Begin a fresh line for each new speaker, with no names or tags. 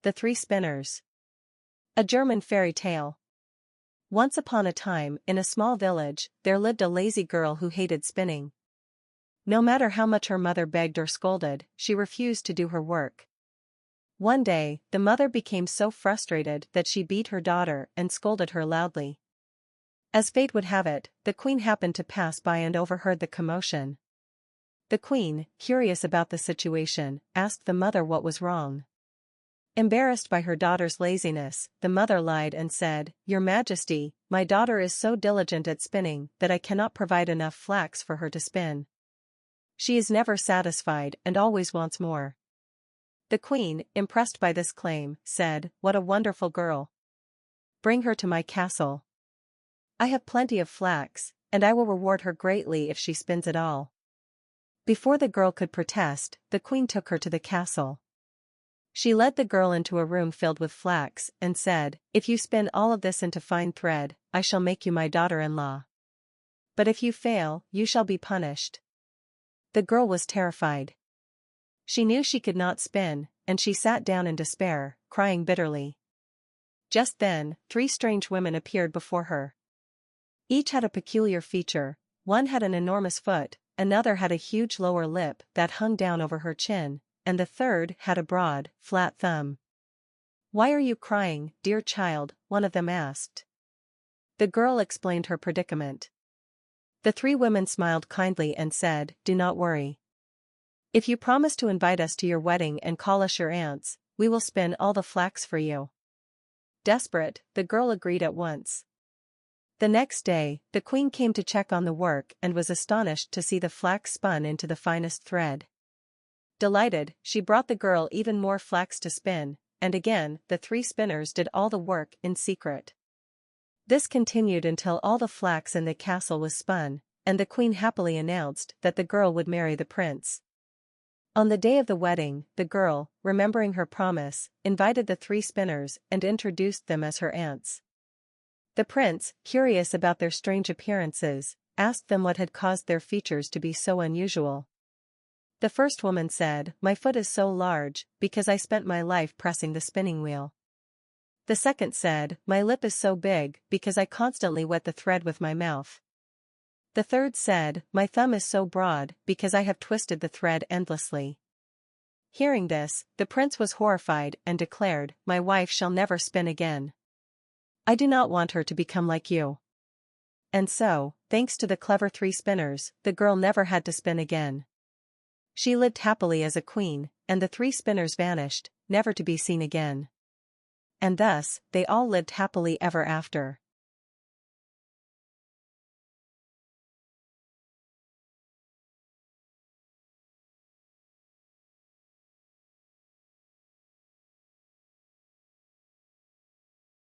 The Three Spinners. A German fairy tale. Once upon a time, in a small village, there lived a lazy girl who hated spinning. No matter how much her mother begged or scolded, she refused to do her work. One day, the mother became so frustrated that she beat her daughter and scolded her loudly. As fate would have it, the queen happened to pass by and overheard the commotion. The queen, curious about the situation, asked the mother what was wrong. Embarrassed by her daughter's laziness, the mother lied and said, "Your Majesty, my daughter is so diligent at spinning that I cannot provide enough flax for her to spin. She is never satisfied and always wants more." The queen, impressed by this claim, said, "What a wonderful girl. Bring her to my castle. I have plenty of flax, and I will reward her greatly if she spins it all." Before the girl could protest, the queen took her to the castle. She led the girl into a room filled with flax and said, "If you spin all of this into fine thread, I shall make you my daughter-in-law. But if you fail, you shall be punished." The girl was terrified. She knew she could not spin, and she sat down in despair, crying bitterly. Just then, three strange women appeared before her. Each had a peculiar feature. One had an enormous foot, another had a huge lower lip that hung down over her chin, and the third had a broad, flat thumb. "Why are you crying, dear child?" one of them asked. The girl explained her predicament. The three women smiled kindly and said, "Do not worry. If you promise to invite us to your wedding and call us your aunts, we will spin all the flax for you." Desperate, the girl agreed at once. The next day, the queen came to check on the work and was astonished to see the flax spun into the finest thread. Delighted, she brought the girl even more flax to spin, and again, the three spinners did all the work in secret. This continued until all the flax in the castle was spun, and the queen happily announced that the girl would marry the prince. On the day of the wedding, the girl, remembering her promise, invited the three spinners and introduced them as her aunts. The prince, curious about their strange appearances, asked them what had caused their features to be so unusual. The first woman said, "My foot is so large, because I spent my life pressing the spinning wheel." The second said, "My lip is so big, because I constantly wet the thread with my mouth." The third said, "My thumb is so broad, because I have twisted the thread endlessly." Hearing this, the prince was horrified and declared, "My wife shall never spin again. I do not want her to become like you." And so, thanks to the clever three spinners, the girl never had to spin again. She lived happily as a queen, and the three spinners vanished, never to be seen again. And thus, they all lived happily ever after.